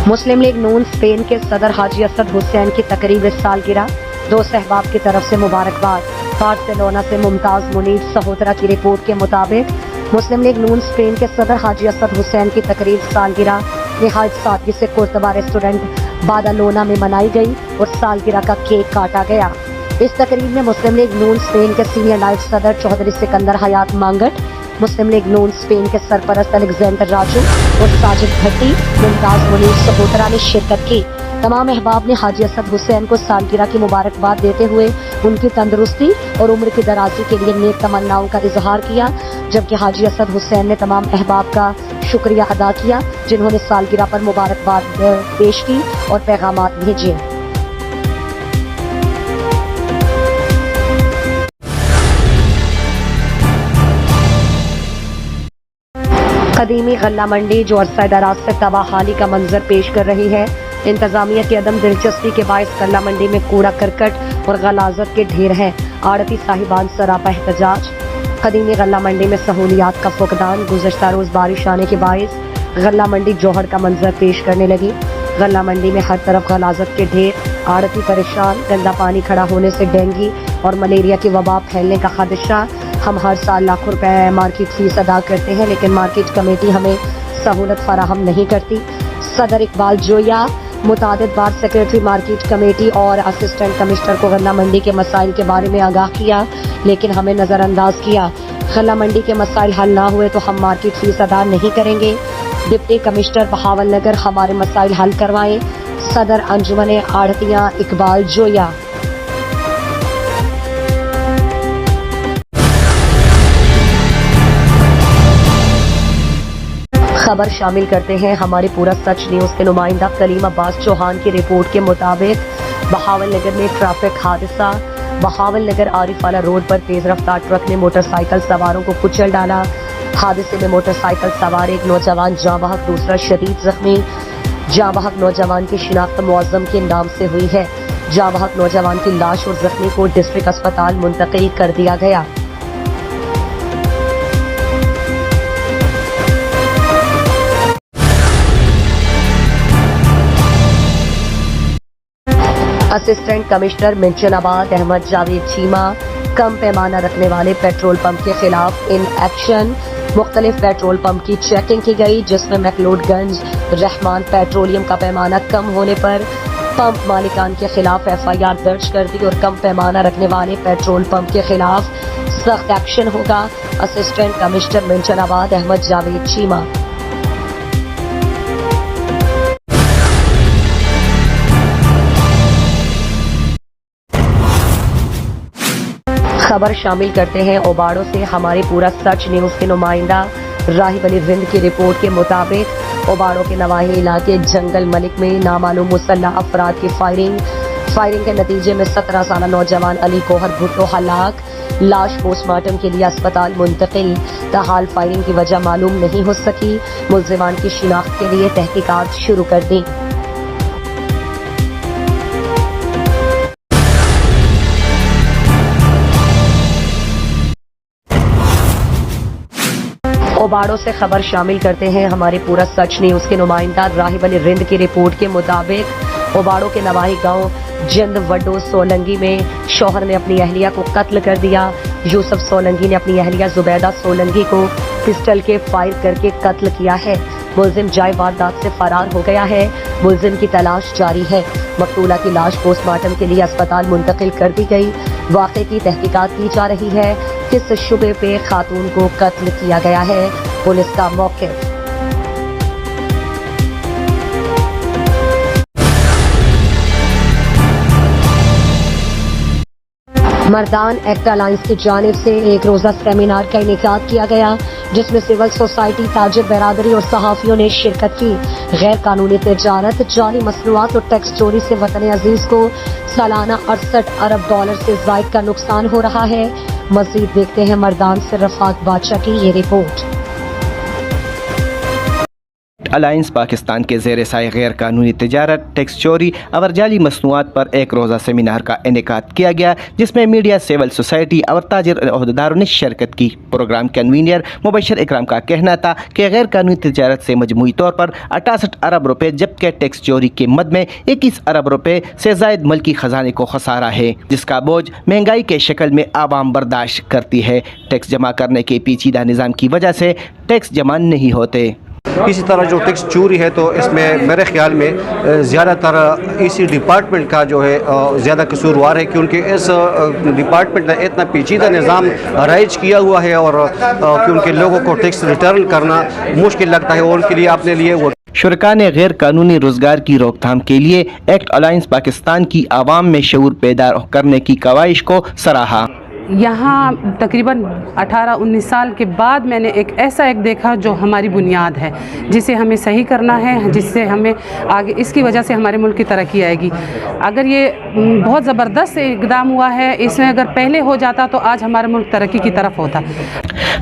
मुस्लिम league नून Spain के सदर हाजी असद हुसैन की तकरीब सालगिरह, दोस्त अहबाब की तरफ से मुबारकबाद। बार्सिलोना से मुमताज मुनीर सहोदरा की रिपोर्ट के मुताबिक मुस्लिम लीग नून स्पेन के सदर हाजी असद हुसैन की तकरीब सालगिरह निहायत सादगी से कुर्तबा रेस्टोरेंट बादालोना में मनाई गई और सालगिरह का केक काटा गया। इस तकरीब में मुस्लिम लीग नून स्पेन के सीनियर नायब सदर चौधरी सिकंदर हयात मांगट, मुस्लिम लीग नून स्पेन के सरपरस्त अलेक्जेंडर राजू और साजिद भट्टी, मुमताज मुनीर सहोदरा ने शिरकत की। तमाम अहबाब ने हाजी असद हुसैन को सालगिरह की मुबारकबाद देते हुए उनकी तंदुरुस्ती और उम्र की दराजी के लिए नेक तमन्नाओं का इजहार किया, जबकि हाजी असद हुसैन ने तमाम अहबाब का शुक्रिया अदा किया जिन्होंने सालगिरह पर मुबारकबाद पेश की और पैगामात भेजे। कदीमी गल्ला मंडी जो अरसा दराज से तबाहाली का मंजर पेश कर रही है, इंतजामिया की अदम दिलचस्पी के बायस गल्ला मंडी में कूड़ा करकट और गलाजत के ढेर हैं। आड़ती साहिबान सरापा एहतजाज। कदीमी गल्ला मंडी में सहूलियात का फुकदान, गुज़श्ता रोज बारिश आने के बायस गल्ला मंडी जोहड़ का मंजर पेश करने लगी। गल्ला मंडी में हर तरफ गलाजत के ढेर, आड़ती परेशान, गंदा पानी खड़ा होने से डेंगू और मलेरिया की वबा फैलने का खदशा। हम हर साल लाखों रुपए मार्केट फीस अदा करते हैं, लेकिन मार्केट कमेटी हमें सहूलत फराहम नहीं करती। सदर इकबाल जोया मुतादिद बार सेक्रेटरी मार्केट कमेटी और असिस्टेंट कमिश्नर को गल्ला मंडी के मसाइल के बारे में आगाह किया, लेकिन हमें नजरअंदाज किया। गल्ला मंडी के मसाइल हल ना हुए तो हम मार्केट फीस अदा नहीं करेंगे। डिप्टी कमिश्नर बहावल नगर हमारे मसाइल हल करवाएं। सदर अंजुमन आढ़तियां इकबाल जोया। खबर शामिल करते हैं हमारे पूरा सच न्यूज के नुमाइंदा कलीम अब्बास चौहान की रिपोर्ट के मुताबिक बहावल नगर में ट्रैफिक हादसा। बहावल नगर आरिफवाला रोड पर तेज रफ्तार ट्रक ने मोटरसाइकिल सवारों को कुचल डाला। हादसे में मोटरसाइकिल सवार एक नौजवान जाँ बहक, दूसरा शदीद जख्मी। जाँ बहक नौजवान की शिनाख्त मुअज्जम के नाम से हुई है। जाँ बहक नौजवान की लाश और जख्मी को डिस्ट्रिक्ट अस्पताल मुंतकिल कर दिया गया। असिस्टेंट कमिश्नर मिंचनाबाद अहमद जावेद चीमा कम पैमाना रखने वाले पेट्रोल पंप के खिलाफ इन एक्शन। मुख्तलिफ पेट्रोल पंप की चेकिंग की गई, जिसमें मैकलोडगंज रहमान पेट्रोलियम का पैमाना कम होने पर पंप मालिकान के खिलाफ FIR दर्ज कर दी और कम पैमाना रखने वाले पेट्रोल पंप के खिलाफ सख्त एक्शन होगा। Assistant commissioner Minchinabad Ahmad Javed Cheema. खबर शामिल करते हैं ओबाड़ो से हमारे पूरा सच न्यूज के नुमाइंदा राहिब अली रिंद की रिपोर्ट के मुताबिक ओबाड़ो के नवाही इलाके जंगल मलिक में नामालूम मुसल्लह अफराद की फायरिंग के नतीजे में 17 साल नौजवान अली गौहर भुट्टो हलाक। लाश पोस्टमार्टम के लिए अस्पताल मुंतकिल। ताहाल फायरिंग की वजह मालूम नहीं हो सकी। मुल्जिमान की शिनाख्त के लिए तहकीकात शुरू कर दी। ओबाड़ो से खबर शामिल करते हैं हमारे पूरा सच न्यूज के नुमाइंदा राहिब अली रिंद की रिपोर्ट के मुताबिक ओबाड़ो के नवाही गांव जिंद वडो सोलंगी में शौहर ने अपनी अहलिया को कत्ल कर दिया। यूसुफ सोलंगी ने अपनी अहलिया जुबैदा सोलंगी को पिस्टल के फायर करके कत्ल किया है। मुलजिम जाए वारदात से फरार हो गया है। मुलजिम की तलाश जारी है। मकतूला की लाश पोस्टमार्टम के लिए अस्पताल मुंतकिल कर दी गई। वाक़े की तहकीकात की जा रही है। किस शुबे पे खातून को कत्ल किया गया है, पुलिस का मौक़िफ़। मर्दान एक्ट अलायंस की जानिब से एक रोजा सेमिनार का इनेकाद किया गया, जिसमें सिविल सोसाइटी, ताजिर बरादरी और सहाफियों ने शिरकत की। गैर कानूनी तिजारत, जाली मसनूआत और टैक्स चोरी से वतन अजीज को सालाना 68 अरब डॉलर से ज़ायद का नुकसान हो रहा है। मज़ीद देखते हैं मर्दान से रफ़ात बादशाह की ये रिपोर्ट। ایکٹ الائنس پاکستان کے زیر سائے غیر قانونی تجارت، ٹیکس چوری اور جعلی مصنوعات پر ایک روزہ سیمینار کا انعقاد کیا گیا، جس میں میڈیا، سول سوسائٹی اور تاجر عہدیداروں نے شرکت کی۔ پروگرام کنوینر مبشر اکرام کا کہنا تھا کہ غیر قانونی تجارت سے مجموعی طور پر 68 ارب روپے، جبکہ ٹیکس چوری کے مد میں 21 ارب روپے سے زائد ملکی خزانے کو خسارہ ہے، جس کا بوجھ مہنگائی کے شکل میں عوام برداشت کرتی ہے۔ ٹیکس جمع کرنے کے پیچیدہ نظام کی وجہ سے ٹیکس جمع نہیں ہوتے۔ اسی طرح جو ٹیکس چوری ہے تو اس میں میرے خیال میں زیادہ تر اسی ڈپارٹمنٹ کا جو ہے زیادہ قصوروار ہے، کیونکہ اس ڈپارٹمنٹ نے اتنا پیچیدہ نظام رائج کیا ہوا ہے اور کیونکہ لوگوں کو ٹیکس ریٹرن کرنا مشکل لگتا ہے اور ان کے لیے اپنے لیے وہ شرکا نے غیر قانونی روزگار کی روک تھام کے لیے ایکٹ الائنس پاکستان کی عوام میں شعور پیدا کرنے کی کاوش کو سراہا۔ یہاں تقریباً 18-19 سال کے بعد میں نے ایک ایسا ایک دیکھا جو ہماری بنیاد ہے، جسے ہمیں صحیح کرنا ہے، جس سے ہمیں آگے اس کی وجہ سے ہمارے ملک کی ترقی آئے گی۔ اگر یہ بہت زبردست اقدام ہوا ہے، اس میں اگر پہلے ہو جاتا تو آج ہمارا ملک ترقی کی طرف ہوتا۔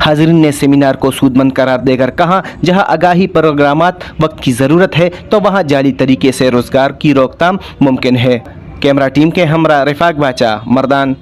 حاضرین نے سیمینار کو سود مند قرار دے کر کہا، جہاں آگاہی پروگرامات وقت کی ضرورت ہے تو وہاں جعلی طریقے سے روزگار کی روک تھام ممکن ہے۔ کیمرہ ٹیم کے ہمراہ رفاق باچا، مردان۔